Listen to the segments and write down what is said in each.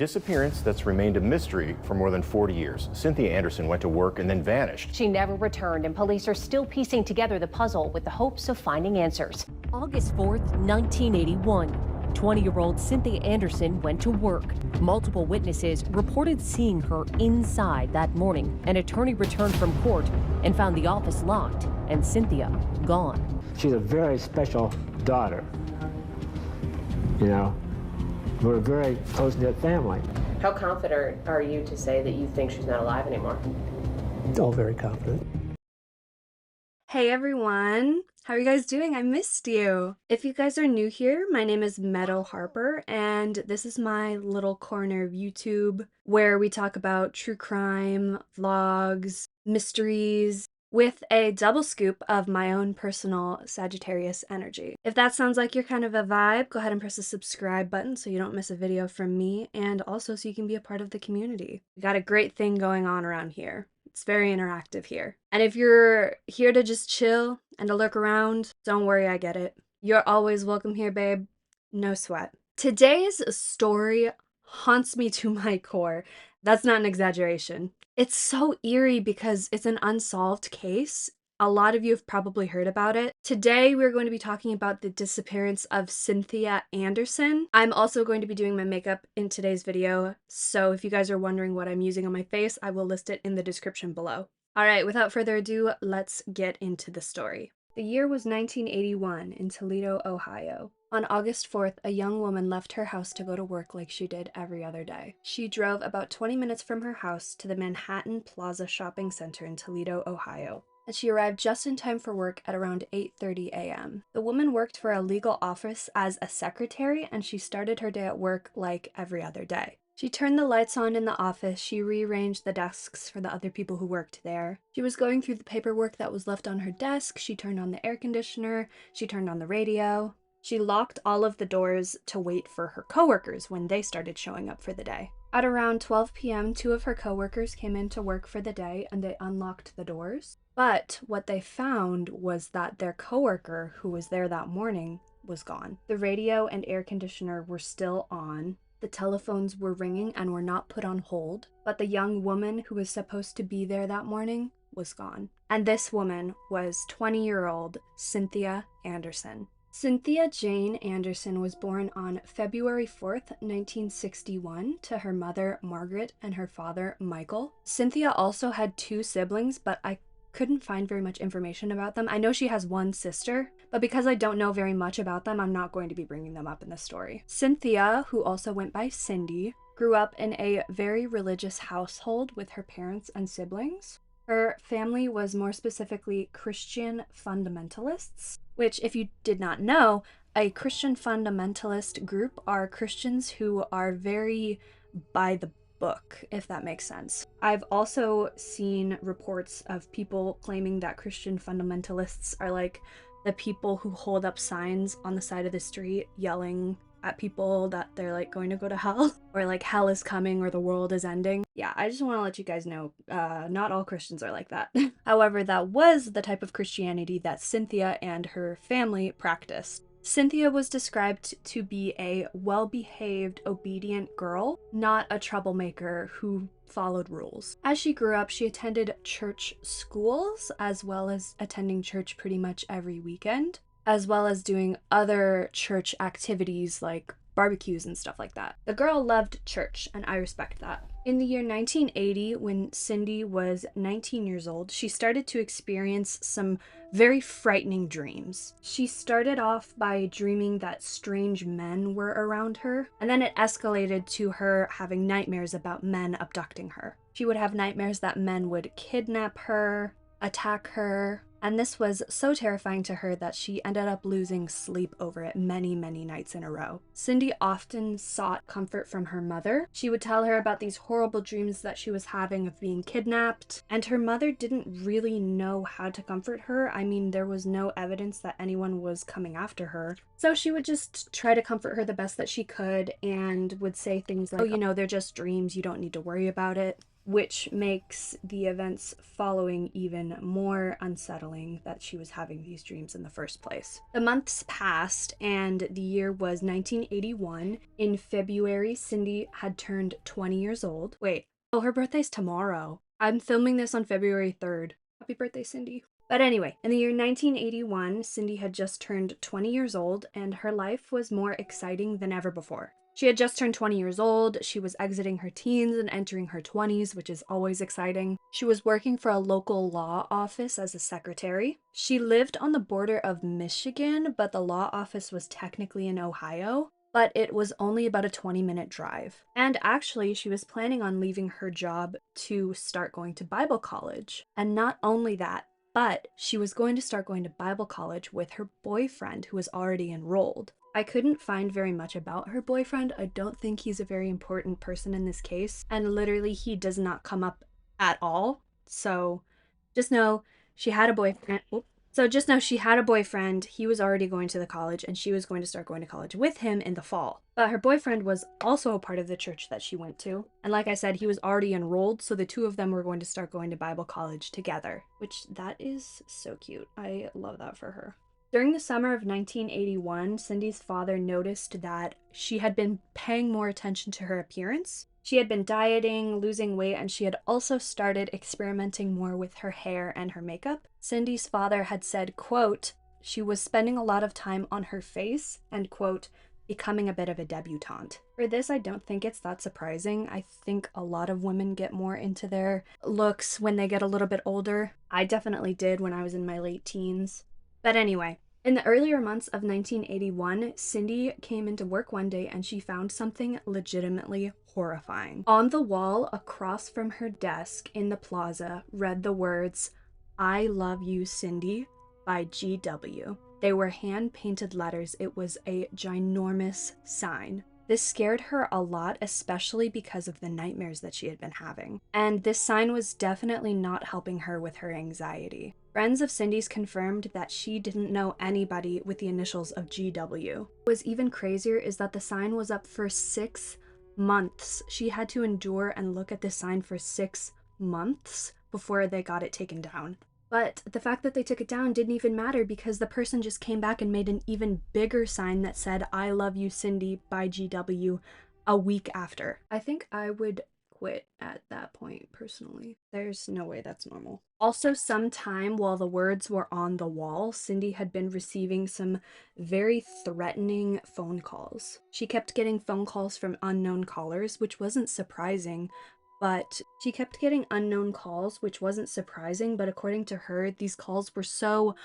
Disappearance that's remained a mystery for more than 40 years. Cynthia Anderson went to work and then vanished. She never returned, and police are still piecing together the puzzle with the hopes of finding answers. August 4th, 1981. 20-year-old Cynthia Anderson went to work. Multiple witnesses reported seeing her inside that morning. An attorney returned from court and found the office locked and Cynthia gone. She's a very special daughter. You know, we're a very close-knit family. How confident are you to say that you think she's not alive anymore? Oh, very confident. Hey everyone, how are you guys doing? I missed you. If you guys are new here, my name is Meadow Harper, and this is my little corner of YouTube where we talk about true crime, vlogs, mysteries, with a double scoop of my own personal Sagittarius energy. If that sounds like your kind of a vibe, go ahead and press the subscribe button so you don't miss a video from me, and also so you can be a part of the community. We got a great thing going on around here. It's very interactive here. And if you're here to just chill and to lurk around, don't worry, I get it. You're always welcome here, babe. No sweat. Today's story haunts me to my core. That's not an exaggeration. It's so eerie because it's an unsolved case. A lot of you have probably heard about it. Today, we're going to be talking about the disappearance of Cynthia Anderson. I'm also going to be doing my makeup in today's video, so if you guys are wondering what I'm using on my face, I will list it in the description below. All right, without further ado, let's get into the story. The year was 1981 in Toledo, Ohio. On August 4th, a young woman left her house to go to work like she did every other day. She drove about 20 minutes from her house to the Manhattan Plaza Shopping Center in Toledo, Ohio, and she arrived just in time for work at around 8:30 a.m. The woman worked for a legal office as a secretary, and she started her day at work like every other day. She turned the lights on in the office, she rearranged the desks for the other people who worked there. She was going through the paperwork that was left on her desk, she turned on the air conditioner, she turned on the radio. She locked all of the doors to wait for her coworkers when they started showing up for the day. At around 12 p.m., two of her coworkers came in to work for the day and they unlocked the doors. But what they found was that their coworker, who was there that morning, was gone. The radio and air conditioner were still on. The telephones were ringing and were not put on hold, but the young woman who was supposed to be there that morning was gone. And this woman was 20-year-old Cynthia Anderson. Cynthia Jane Anderson was born on February 4th, 1961, to her mother Margaret and her father Michael. Cynthia also had two siblings, but I couldn't find very much information about them. I know she has one sister, but because I don't know very much about them, I'm not going to be bringing them up in the story. Cynthia, who also went by Cindy, grew up in a very religious household with her parents and siblings. Her family was more specifically Christian fundamentalists, which, if you did not know, a Christian fundamentalist group are Christians who are very by the book, if that makes sense. I've also seen reports of people claiming that Christian fundamentalists are like the people who hold up signs on the side of the street yelling at people that they're like going to go to hell, or like hell is coming or the world is ending. Yeah, I just want to let you guys know, not all Christians are like that. However, that was the type of Christianity that Cynthia and her family practiced. Cynthia was described to be a well-behaved, obedient girl, not a troublemaker who followed rules. As she grew up, she attended church schools, as well as attending church pretty much every weekend, as well as doing other church activities like barbecues and stuff like that. The girl loved church, and I respect that. In the year 1980, when Cindy was 19 years old, she started to experience some very frightening dreams. She started off by dreaming that strange men were around her, and then it escalated to her having nightmares about men abducting her. She would have nightmares that men would kidnap her, attack her, and this was so terrifying to her that she ended up losing sleep over it many, many nights in a row. Cindy often sought comfort from her mother. She would tell her about these horrible dreams that she was having of being kidnapped, and her mother didn't really know how to comfort her. I mean, there was no evidence that anyone was coming after her. So she would just try to comfort her the best that she could and would say things like, oh, you know, they're just dreams, you don't need to worry about it. which makes the events following even more unsettling that she was having these dreams in the first place. The months passed and the year was 1981. In February, Cindy had turned 20 years old. Wait, oh, her birthday's tomorrow. I'm filming this on February 3rd. Happy birthday, Cindy. But anyway, in the year 1981, Cindy had just turned 20 years old and her life was more exciting than ever before. She had just turned 20 years old, she was exiting her teens and entering her 20s, which is always exciting. She was working for a local law office as a secretary. She lived on the border of Michigan, but the law office was technically in Ohio, but it was only about a 20-minute drive. And actually, she was planning on leaving her job to start going to Bible college. And not only that, but she was going to start going to Bible college with her boyfriend who was already enrolled. I couldn't find very much about her boyfriend. I don't think he's a very important person in this case, and literally he does not come up at all. So just know she had a boyfriend. She had a boyfriend. He was already going to the college and she was going to start going to college with him in the fall. But her boyfriend was also a part of the church that she went to. And like I said, he was already enrolled, so the two of them were going to start going to Bible college together, which that is so cute. I love that for her. During the summer of 1981, Cindy's father noticed that she had been paying more attention to her appearance. She had been dieting, losing weight, and she had also started experimenting more with her hair and her makeup. Cindy's father had said, quote, she was spending a lot of time on her face and, quote, becoming a bit of a debutante. For this, I don't think it's that surprising. I think a lot of women get more into their looks when they get a little bit older. I definitely did when I was in my late teens. But anyway, in the earlier months of 1981, Cindy came into work one day and she found something legitimately horrifying. On the wall across from her desk in the plaza read the words, "I love you, Cindy," by GW. They were hand-painted letters. It was a ginormous sign. This scared her a lot, especially because of the nightmares that she had been having. And this sign was definitely not helping her with her anxiety. Friends of Cindy's confirmed that she didn't know anybody with the initials of GW. What was even crazier is that the sign was up for 6 months. She had to endure and look at this sign for 6 months before they got it taken down. But the fact that they took it down didn't even matter because the person just came back and made an even bigger sign that said, "I love you, Cindy," by GW a week after. I think I would quit at that point, personally. There's no way that's normal. Also, sometime while the words were on the wall, Cindy had been receiving some very threatening phone calls. She kept getting phone calls from unknown callers, which wasn't surprising. But she kept getting unknown calls, which wasn't surprising, but according to her, these calls were so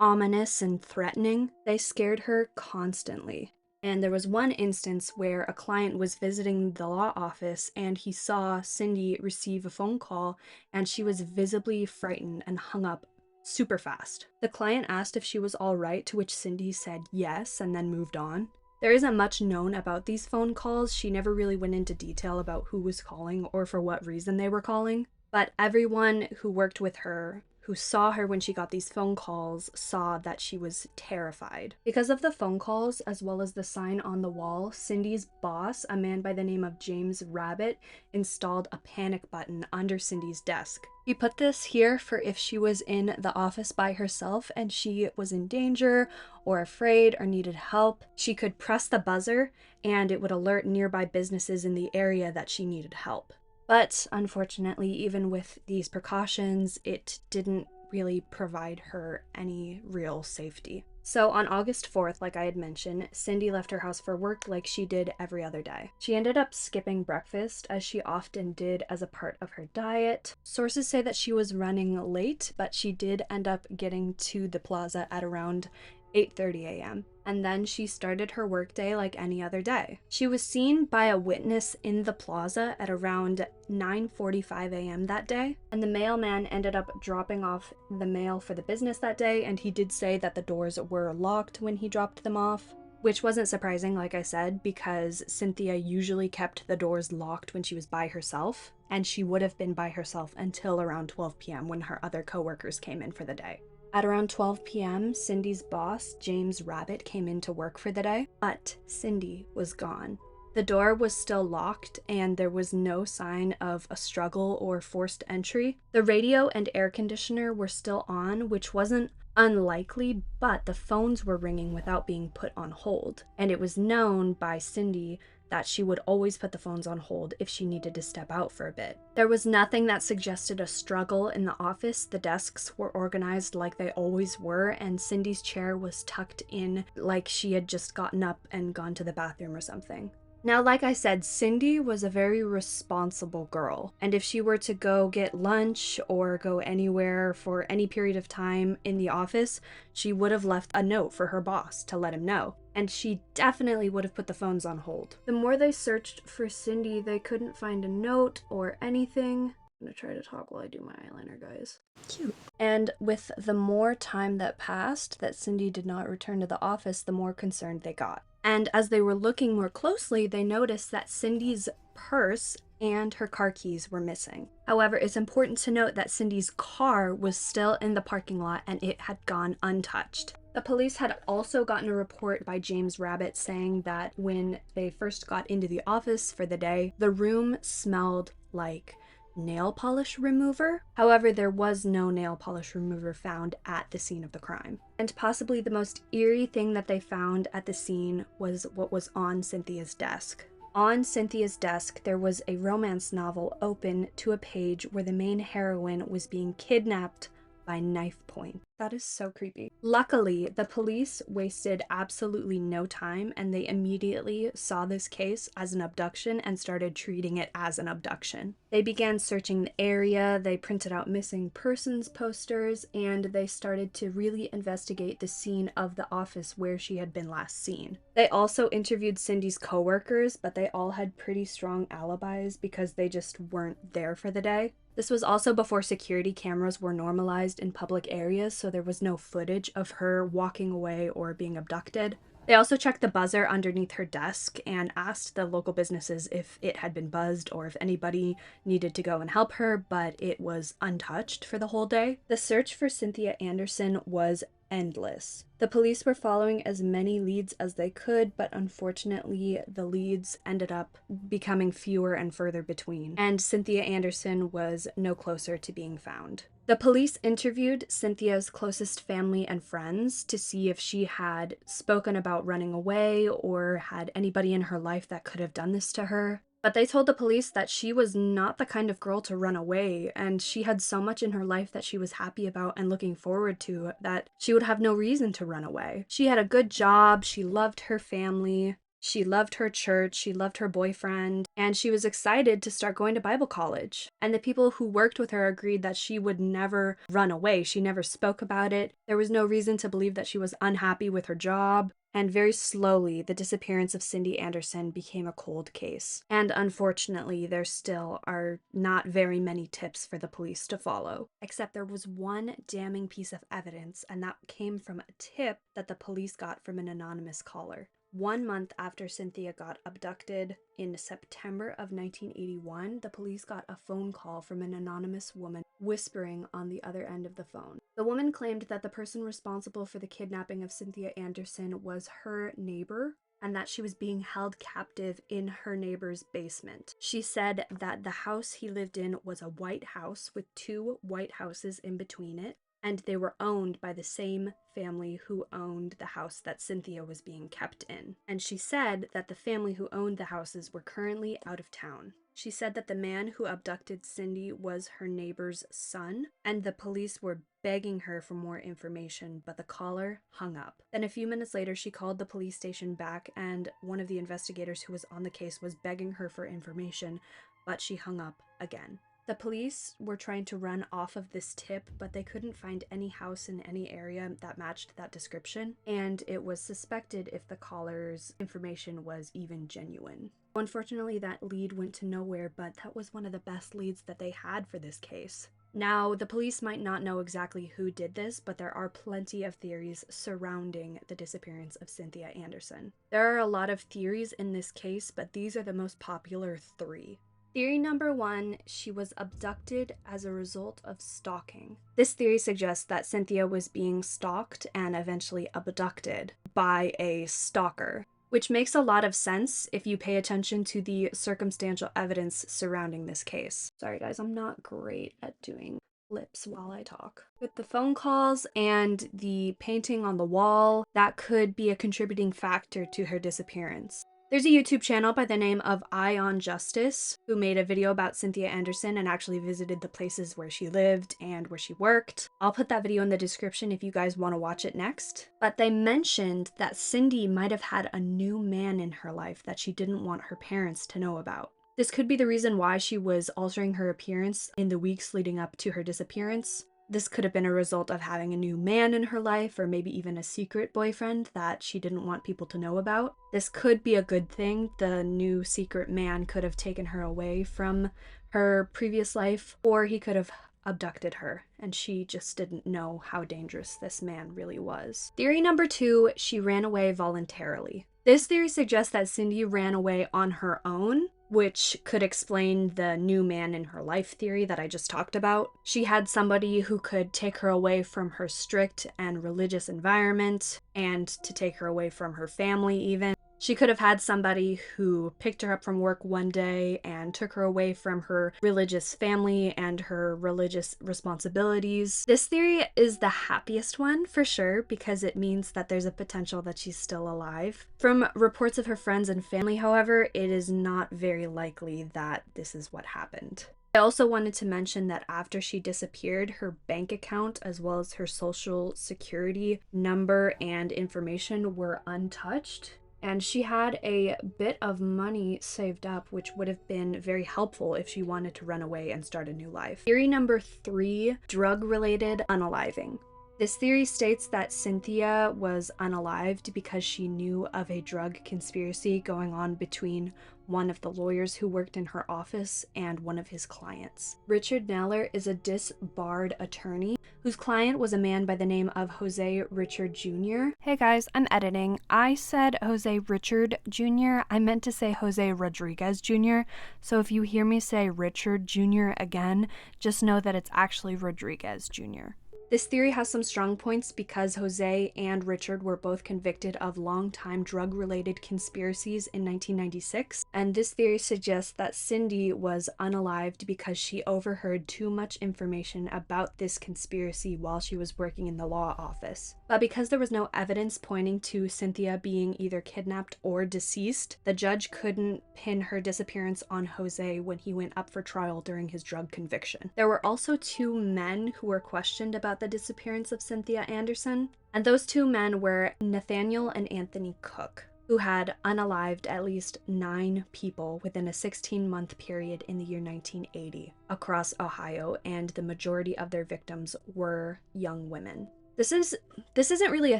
ominous and threatening. They scared her constantly. And there was one instance where a client was visiting the law office and he saw Cindy receive a phone call and she was visibly frightened and hung up super fast. The client asked if she was all right, to which Cindy said yes and then moved on. There isn't much known about these phone calls. She never really went into detail about who was calling or for what reason they were calling. But everyone who worked with her, who saw her when she got these phone calls, saw that she was terrified. Because of the phone calls, as well as the sign on the wall, Cindy's boss, a man by the name of James Rabbit, installed a panic button under Cindy's desk. He put this here for if she was in the office by herself and she was in danger or afraid or needed help, she could press the buzzer and it would alert nearby businesses in the area that she needed help. But unfortunately, even with these precautions, it didn't really provide her any real safety. So on August 4th, like I had mentioned, Cindy left her house for work like she did every other day. She ended up skipping breakfast, as she often did as a part of her diet. Sources say that she was running late, but she did end up getting to the plaza at around 8:30 a.m. And then she started her workday like any other day. She was seen by a witness in the plaza at around 9:45 a.m. that day, and the mailman ended up dropping off the mail for the business that day, and he did say that the doors were locked when he dropped them off, which wasn't surprising, like I said, because Cynthia usually kept the doors locked when she was by herself, and she would have been by herself until around 12 p.m. when her other coworkers came in for the day. At around 12 p.m., Cindy's boss, James Rabbit, came in to work for the day, but Cindy was gone. The door was still locked and there was no sign of a struggle or forced entry. The radio and air conditioner were still on, which wasn't unlikely, but the phones were ringing without being put on hold. And it was known by Cindy that she would always put the phones on hold if she needed to step out for a bit. There was nothing that suggested a struggle in the office. The desks were organized like they always were, and Cindy's chair was tucked in like she had just gotten up and gone to the bathroom or something. Now, like I said, Cindy was a very responsible girl, and if she were to go get lunch or go anywhere for any period of time in the office, she would have left a note for her boss to let him know, and she definitely would have put the phones on hold. The more they searched for Cindy, they couldn't find a note or anything. I'm gonna try to talk while I do my eyeliner, guys. Cute. And with the more time that passed that Cindy did not return to the office, the more concerned they got. And as they were looking more closely, they noticed that Cindy's purse and her car keys were missing. However, it's important to note that Cindy's car was still in the parking lot and it had gone untouched. The police had also gotten a report by James Rabbit saying that when they first got into the office for the day, the room smelled like nail polish remover. However, there was no nail polish remover found at the scene of the crime. And possibly the most eerie thing that they found at the scene was what was on Cynthia's desk. On Cynthia's desk, there was a romance novel open to a page where the main heroine was being kidnapped by knife point. That is so creepy. Luckily, the police wasted absolutely no time and they immediately saw this case as an abduction and started treating it as an abduction. They began searching the area, they printed out missing persons posters, and they started to really investigate the scene of the office where she had been last seen. They also interviewed Cindy's coworkers, but they all had pretty strong alibis because they just weren't there for the day. This was also before security cameras were normalized in public areas, so there was no footage of her walking away or being abducted. They also checked the buzzer underneath her desk and asked the local businesses if it had been buzzed or if anybody needed to go and help her, but it was untouched for the whole day. The search for Cynthia Anderson was endless. The police were following as many leads as they could, but unfortunately the leads ended up becoming fewer and further between, and Cynthia Anderson was no closer to being found. The police interviewed Cynthia's closest family and friends to see if she had spoken about running away or had anybody in her life that could have done this to her. But they told the police that she was not the kind of girl to run away, and she had so much in her life that she was happy about and looking forward to that she would have no reason to run away. She had a good job, she loved her family, she loved her church, she loved her boyfriend, and she was excited to start going to Bible college. And the people who worked with her agreed that she would never run away. She never spoke about it. There was no reason to believe that she was unhappy with her job. And very slowly, the disappearance of Cindy Anderson became a cold case. And unfortunately, there still are not very many tips for the police to follow. Except there was one damning piece of evidence, and that came from a tip that the police got from an anonymous caller. 1 month after Cynthia got abducted, in September of 1981, the police got a phone call from an anonymous woman whispering on the other end of the phone. The woman claimed that the person responsible for the kidnapping of Cynthia Anderson was her neighbor, and that she was being held captive in her neighbor's basement. She said that the house he lived in was a white house with 2 white houses in between it, and they were owned by the same family who owned the house that Cynthia was being kept in. And she said that the family who owned the houses were currently out of town. She said that the man who abducted Cindy was her neighbor's son, and the police were begging her for more information, but the caller hung up. Then a few minutes later, she called the police station back, and one of the investigators who was on the case was begging her for information, but she hung up again. The police were trying to run off of this tip, but they couldn't find any house in any area that matched that description, and it was suspected if the caller's information was even genuine. Unfortunately, that lead went to nowhere, but that was one of the best leads that they had for this case. Now, the police might not know exactly who did this, but there are plenty of theories surrounding the disappearance of Cynthia Anderson. There are a lot of theories in this case, but these are the most popular 3. Theory number 1, she was abducted as a result of stalking. This theory suggests that Cynthia was being stalked and eventually abducted by a stalker, which makes a lot of sense if you pay attention to the circumstantial evidence surrounding this case. Sorry guys, I'm not great at doing lips while I talk. With the phone calls and the painting on the wall, that could be a contributing factor to her disappearance. There's a YouTube channel by the name of Eye on Justice who made a video about Cynthia Anderson and actually visited the places where she lived and where she worked. I'll put that video in the description if you guys want to watch it next. But they mentioned that Cindy might have had a new man in her life that she didn't want her parents to know about. This could be the reason why she was altering her appearance in the weeks leading up to her disappearance. This could have been a result of having a new man in her life, or maybe even a secret boyfriend that she didn't want people to know about. This could be a good thing. The new secret man could have taken her away from her previous life, or he could have abducted her, and she just didn't know how dangerous this man really was. Theory number 2, she ran away voluntarily. This theory suggests that Cindy ran away on her own, which could explain the new man in her life theory that I just talked about. She had somebody who could take her away from her strict and religious environment, and to take her away from her family even. She could have had somebody who picked her up from work one day and took her away from her religious family and her religious responsibilities. This theory is the happiest one for sure because it means that there's a potential that she's still alive. From reports of her friends and family, however, it is not very likely that this is what happened. I also wanted to mention that after she disappeared, her bank account as well as her social security number and information were untouched. And she had a bit of money saved up, which would have been very helpful if she wanted to run away and start a new life. Theory number 3, drug-related unaliving. This theory states that Cynthia was unalived because she knew of a drug conspiracy going on between one of the lawyers who worked in her office and one of his clients. Richard Naller is a disbarred attorney whose client was a man by the name of Jose Richard Jr. Hey guys, I'm editing. I said Jose Richard Jr. I meant to say Jose Rodriguez Jr. So if you hear me say Richard Jr. again, just know that it's actually Rodriguez Jr. This theory has some strong points because Jose and Richard were both convicted of long-time drug-related conspiracies in 1996, and this theory suggests that Cindy was unalived because she overheard too much information about this conspiracy while she was working in the law office. But because there was no evidence pointing to Cynthia being either kidnapped or deceased, the judge couldn't pin her disappearance on Jose when he went up for trial during his drug conviction. There were also 2 men who were questioned about the disappearance of Cynthia Anderson, and those 2 men were Nathaniel and Anthony Cook, who had unalived at least 9 people within a 16-month period in the year 1980 across Ohio, and the majority of their victims were young women. This isn't really a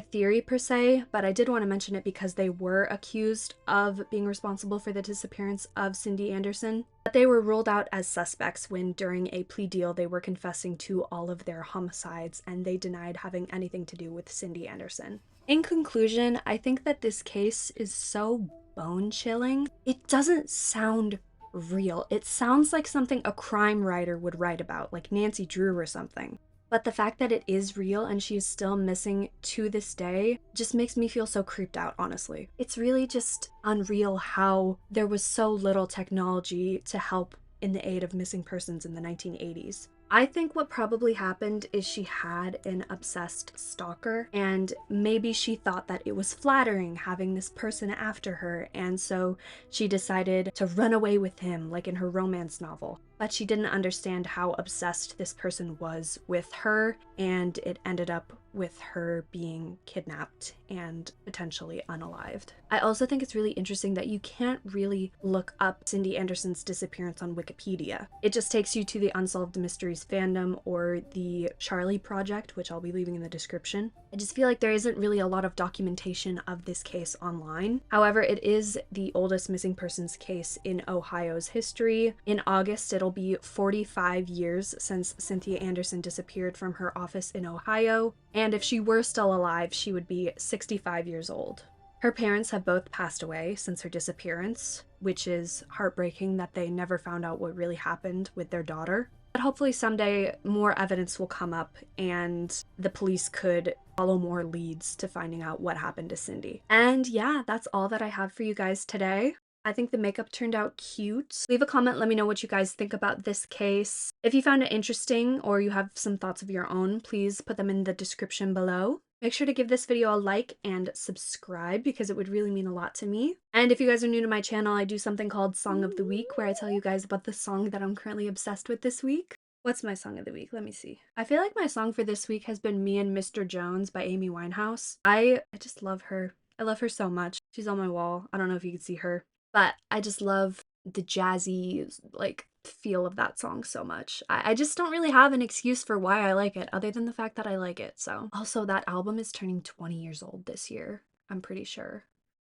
theory per se, but I did want to mention it because they were accused of being responsible for the disappearance of Cindy Anderson. But they were ruled out as suspects when during a plea deal they were confessing to all of their homicides and they denied having anything to do with Cindy Anderson. In conclusion, I think that this case is so bone-chilling. It doesn't sound real. It sounds like something a crime writer would write about, like Nancy Drew or something. But the fact that it is real and she is still missing to this day just makes me feel so creeped out, honestly. It's really just unreal how there was so little technology to help in the aid of missing persons in the 1980s. I think what probably happened is she had an obsessed stalker, and maybe she thought that it was flattering having this person after her, and so she decided to run away with him like in her romance novel. But she didn't understand how obsessed this person was with her, and it ended up with her being kidnapped and potentially unalived. I also think it's really interesting that you can't really look up Cindy Anderson's disappearance on Wikipedia. It just takes you to the Unsolved Mysteries fandom or the Charley project, which I'll be leaving in the description. I just feel like there isn't really a lot of documentation of this case online. However, it is the oldest missing persons case in Ohio's history. In August, it'll be 45 years since Cynthia Anderson disappeared from her office in Ohio, and if she were still alive, she would be 65 years old. Her parents have both passed away since her disappearance, which is heartbreaking that they never found out what really happened with their daughter. But hopefully someday more evidence will come up and the police could follow more leads to finding out what happened to Cindy. And yeah, that's all that I have for you guys today. I think the makeup turned out cute. Leave a comment, let me know what you guys think about this case. If you found it interesting or you have some thoughts of your own, please put them in the description below. Make sure to give this video a like and subscribe because it would really mean a lot to me. And if you guys are new to my channel, I do something called Song of the Week where I tell you guys about the song that I'm currently obsessed with this week. What's my song of the week? Let me see. I feel like my song for this week has been Me and Mr. Jones by Amy Winehouse. I just love her. I love her so much. She's on my wall. I don't know if you can see her. But I just love the jazzy, like, feel of that song so much. I just don't really have an excuse for why I like it other than the fact that I like it. So also that album is turning 20 years old this year. I'm pretty sure.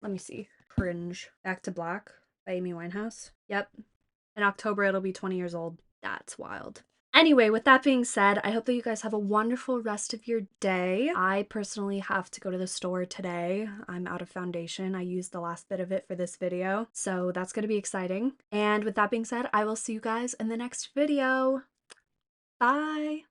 Let me see. Cringe. Back to Black by Amy Winehouse. Yep. In October it'll be 20 years old. That's wild. Anyway, with that being said, I hope that you guys have a wonderful rest of your day. I personally have to go to the store today. I'm out of foundation. I used the last bit of it for this video, so that's going to be exciting. And with that being said, I will see you guys in the next video. Bye!